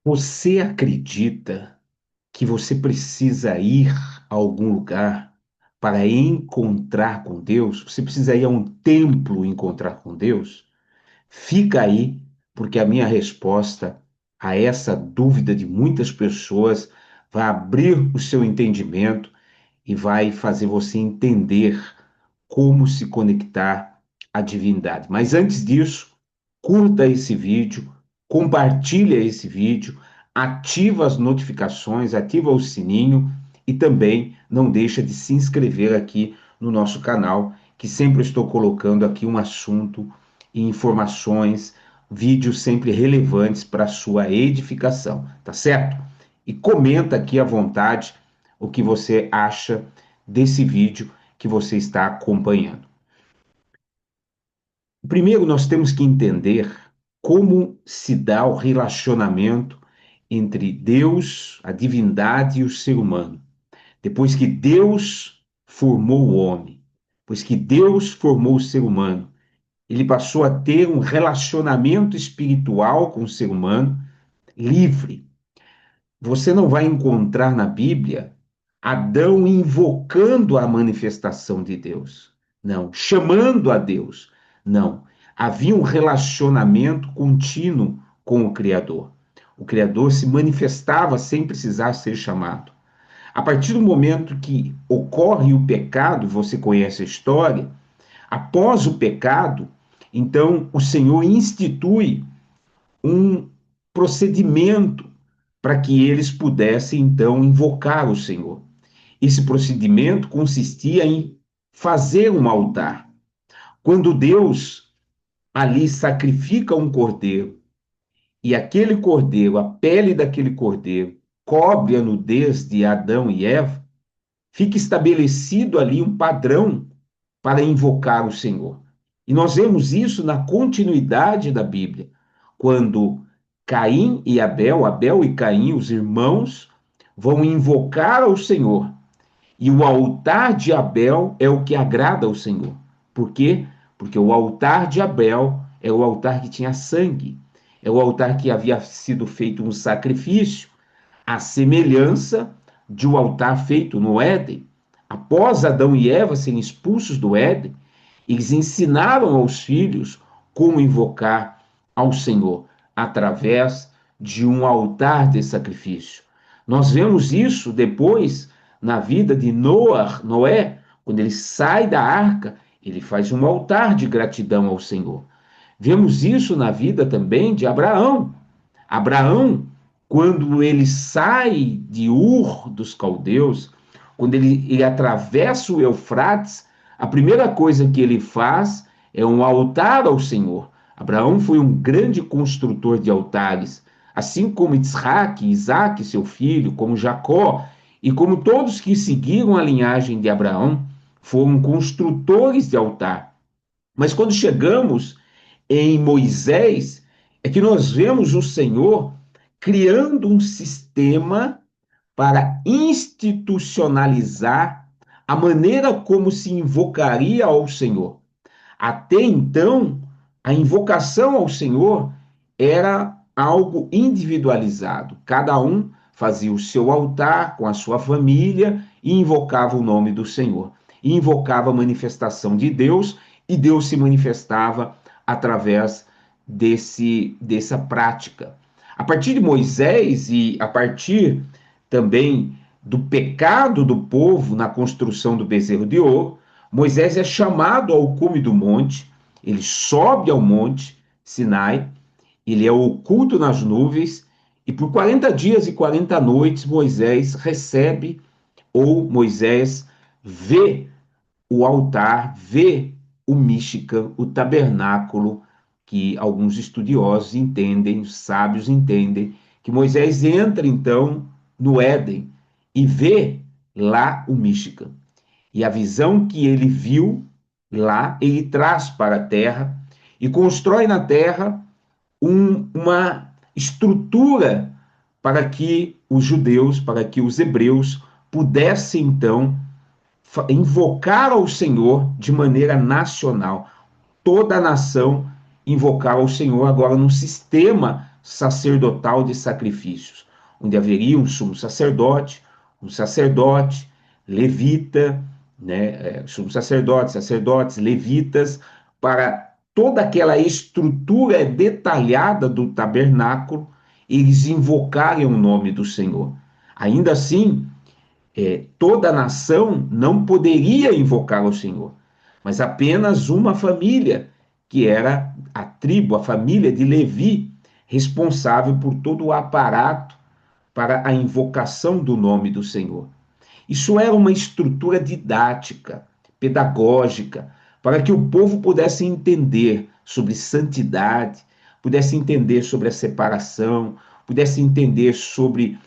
Você acredita que você precisa ir a algum lugar para encontrar com Deus? Você precisa ir a um templo encontrar com Deus? Fica aí, porque a minha resposta a essa dúvida de muitas pessoas vai abrir o seu entendimento e vai fazer você entender como se conectar à divindade. Mas antes disso, curta esse vídeo, compartilha esse vídeo, ativa as notificações, ativa o sininho e também não deixa de se inscrever aqui no nosso canal, que sempre estou colocando aqui um assunto e informações, vídeos sempre relevantes para a sua edificação, tá certo? E comenta aqui à vontade o que você acha desse vídeo que você está acompanhando. Primeiro, nós temos que entender como se dá o relacionamento entre Deus, a divindade e o ser humano. Depois que Deus formou o homem, depois que Deus formou o ser humano, ele passou a ter um relacionamento espiritual com o ser humano livre. Você não vai encontrar na Bíblia Adão invocando a manifestação de Deus. Não. Chamando a Deus. Não. Havia um relacionamento contínuo com o Criador. O Criador se manifestava sem precisar ser chamado. A partir do momento que ocorre o pecado, você conhece a história, após o pecado, então o Senhor institui um procedimento para que eles pudessem então invocar o Senhor. Esse procedimento consistia em fazer um altar. Quando Deus ali sacrifica um cordeiro e aquele cordeiro, a pele daquele cordeiro, cobre a nudez de Adão e Eva, fica estabelecido ali um padrão para invocar o Senhor. E nós vemos isso na continuidade da Bíblia, quando Caim e Abel, Abel e Caim, os irmãos, vão invocar ao Senhor. E o altar de Abel é o que agrada ao Senhor. Por quê? Porque o altar de Abel é o altar que tinha sangue, é o altar que havia sido feito um sacrifício, à semelhança de um altar feito no Éden. Após Adão e Eva serem expulsos do Éden, eles ensinaram aos filhos como invocar ao Senhor através de um altar de sacrifício. Nós vemos isso depois na vida de Noé, quando ele sai da arca, ele faz um altar de gratidão ao Senhor. Vemos isso na vida também de Abraão. Abraão, quando ele sai de Ur dos caldeus, quando ele atravessa o Eufrates, a primeira coisa que ele faz é um altar ao Senhor. Abraão foi um grande construtor de altares, assim como Isaac, seu filho, como Jacó, e como todos que seguiram a linhagem de Abraão, foram construtores de altar. Mas quando chegamos em Moisés, é que nós vemos o Senhor criando um sistema para institucionalizar a maneira como se invocaria ao Senhor. Até então, a invocação ao Senhor era algo individualizado. Cada um fazia o seu altar com a sua família e invocava o nome do Senhor. E invocava a manifestação de Deus, e Deus se manifestava através dessa prática. A partir de Moisés e a partir também do pecado do povo na construção do bezerro de ouro, Moisés é chamado ao cume do monte, ele sobe ao monte Sinai, ele é oculto nas nuvens, e por 40 dias e 40 noites Moisés recebe, ou Moisés vê o altar, vê o Mishkan, o tabernáculo, que alguns estudiosos entendem, os sábios entendem, que Moisés entra então no Éden e vê lá o Mishkan. E a visão que ele viu lá, ele traz para a terra e constrói na terra uma estrutura para que os judeus, para que os hebreus pudessem então invocar ao Senhor de maneira nacional. Toda a nação invocar ao Senhor agora num sistema sacerdotal de sacrifícios, onde haveria um sacerdote, levita, né, sumo sacerdote, sacerdotes, levitas, para toda aquela estrutura detalhada do tabernáculo, eles invocarem o nome do Senhor. Ainda assim, toda a nação não poderia invocar o Senhor, mas apenas uma família, que era a tribo, a família de Levi, responsável por todo o aparato para a invocação do nome do Senhor. Isso era uma estrutura didática, pedagógica, para que o povo pudesse entender sobre santidade, pudesse entender sobre a separação, pudesse entender sobre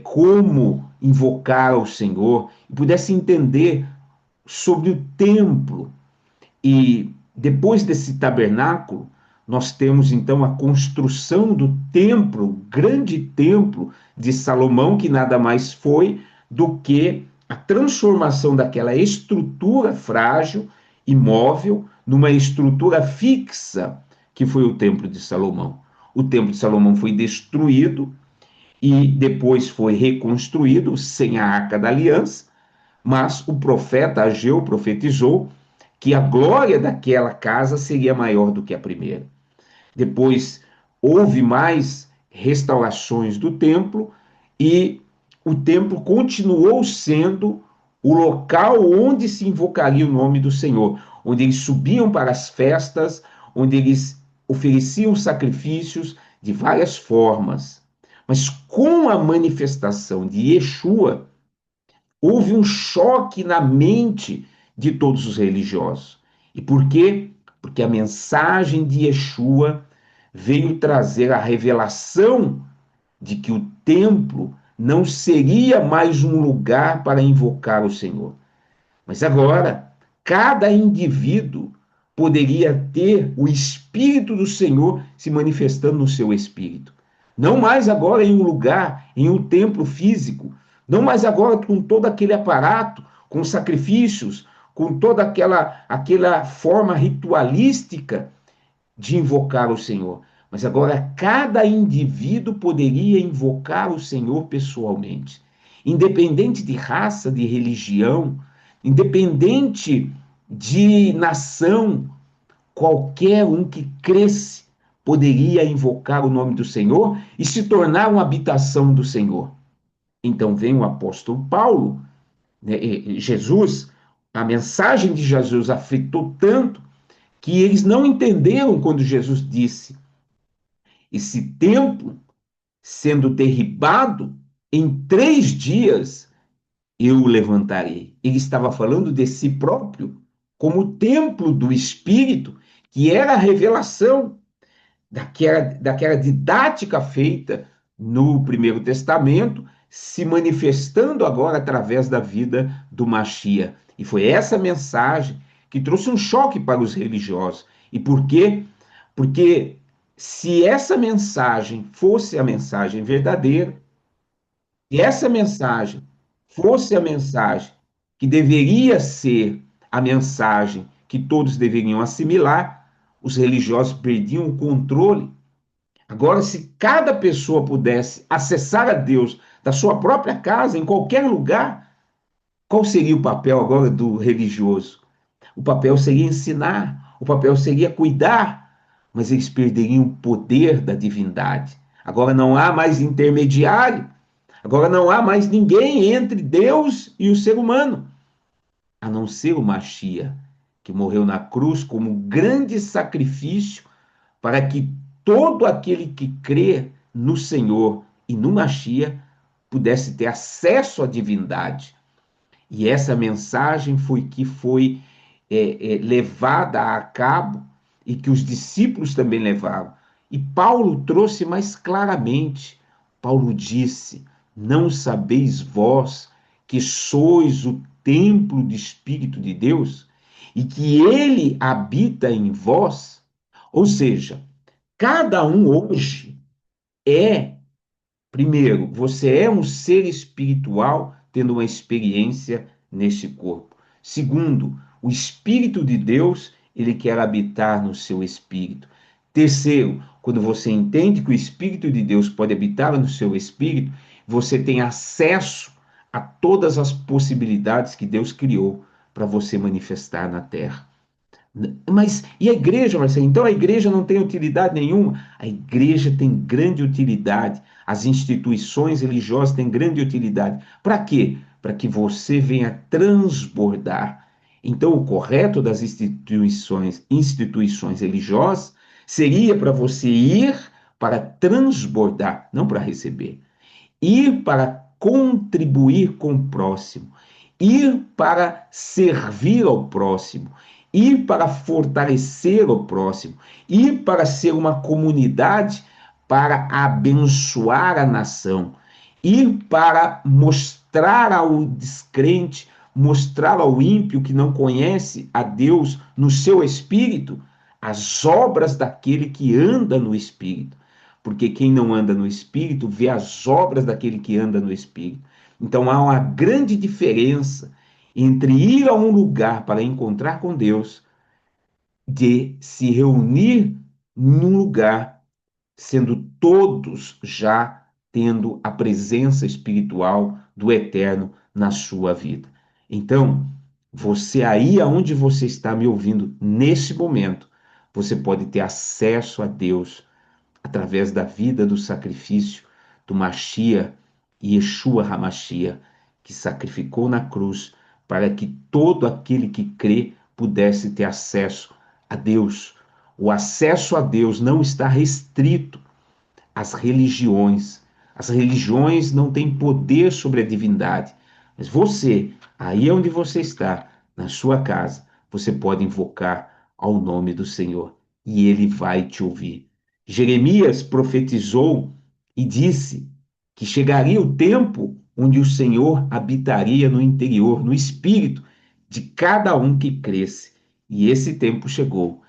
como invocar ao Senhor, pudesse entender sobre o templo. E depois desse tabernáculo, nós temos então a construção do templo, o grande templo de Salomão, que nada mais foi do que a transformação daquela estrutura frágil, imóvel, numa estrutura fixa, que foi o templo de Salomão. O templo de Salomão foi destruído e depois foi reconstruído sem a Arca da Aliança, mas o profeta Ageu profetizou que a glória daquela casa seria maior do que a primeira. Depois houve mais restaurações do templo e o templo continuou sendo o local onde se invocaria o nome do Senhor, onde eles subiam para as festas, onde eles ofereciam sacrifícios de várias formas. Mas com a manifestação de Yeshua, houve um choque na mente de todos os religiosos. E por quê? Porque a mensagem de Yeshua veio trazer a revelação de que o templo não seria mais um lugar para invocar o Senhor. Mas agora, cada indivíduo poderia ter o Espírito do Senhor se manifestando no seu espírito. Não mais agora em um lugar, em um templo físico, não mais agora com todo aquele aparato, com sacrifícios, com toda aquela forma ritualística de invocar o Senhor. Mas agora cada indivíduo poderia invocar o Senhor pessoalmente, independente de raça, de religião, independente de nação, qualquer um que cresce poderia invocar o nome do Senhor e se tornar uma habitação do Senhor. Então vem o apóstolo Paulo, né, Jesus, a mensagem de Jesus afetou tanto que eles não entenderam quando Jesus disse: esse templo sendo derribado, em 3 dias eu o levantarei. Ele estava falando de si próprio como templo do Espírito, que era a revelação daquela didática feita no Primeiro Testamento, se manifestando agora através da vida do Machia. E foi essa mensagem que trouxe um choque para os religiosos. E por quê? Porque se essa mensagem fosse a mensagem verdadeira, se essa mensagem fosse a mensagem que deveria ser a mensagem que todos deveriam assimilar, os religiosos perdiam o controle. Agora, se cada pessoa pudesse acessar a Deus da sua própria casa, em qualquer lugar, qual seria o papel agora do religioso? O papel seria ensinar, o papel seria cuidar, mas eles perderiam o poder da divindade. Agora não há mais intermediário, agora não há mais ninguém entre Deus e o ser humano, a não ser o Machia, que morreu na cruz como um grande sacrifício para que todo aquele que crê no Senhor e no Machia pudesse ter acesso à divindade. E essa mensagem foi levada a cabo e que os discípulos também levaram. E Paulo trouxe mais claramente. Paulo disse: não sabeis vós que sois o templo do Espírito de Deus e que ele habita em vós? Ou seja, cada um hoje é, primeiro, você é um ser espiritual tendo uma experiência nesse corpo. Segundo, o Espírito de Deus, ele quer habitar no seu espírito. Terceiro, quando você entende que o Espírito de Deus pode habitar no seu espírito, você tem acesso a todas as possibilidades que Deus criou para você manifestar na terra. Mas e a igreja, Marcelo? Então a igreja não tem utilidade nenhuma? A igreja tem grande utilidade, as instituições religiosas têm grande utilidade. Para quê? Para que você venha transbordar. Então, o correto das instituições religiosas seria para você ir para transbordar, não para receber. Ir para contribuir com o próximo, ir para servir ao próximo, ir para fortalecer o próximo, ir para ser uma comunidade para abençoar a nação, ir para mostrar ao descrente, mostrar ao ímpio que não conhece a Deus no seu espírito, as obras daquele que anda no espírito. Porque quem não anda no espírito vê as obras daquele que anda no espírito. Então há uma grande diferença entre ir a um lugar para encontrar com Deus, de se reunir num lugar, sendo todos já tendo a presença espiritual do Eterno na sua vida. Então, você aí aonde você está me ouvindo nesse momento, você pode ter acesso a Deus através da vida do sacrifício do Machia e Yeshua Hamashia, que sacrificou na cruz para que todo aquele que crê pudesse ter acesso a Deus. O acesso a Deus não está restrito às religiões. As religiões não têm poder sobre a divindade. Mas você, aí onde você está, na sua casa, você pode invocar ao nome do Senhor e ele vai te ouvir. Jeremias profetizou e disse que chegaria o tempo onde o Senhor habitaria no interior, no espírito de cada um que cresce. E esse tempo chegou.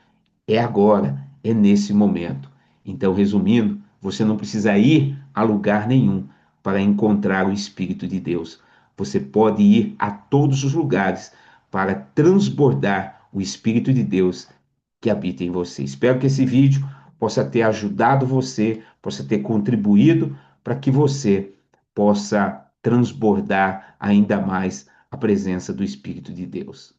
É agora, é nesse momento. Então, resumindo, você não precisa ir a lugar nenhum para encontrar o Espírito de Deus. Você pode ir a todos os lugares para transbordar o Espírito de Deus que habita em você. Espero que esse vídeo possa ter ajudado você, possa ter contribuído para que você possa transbordar ainda mais a presença do Espírito de Deus.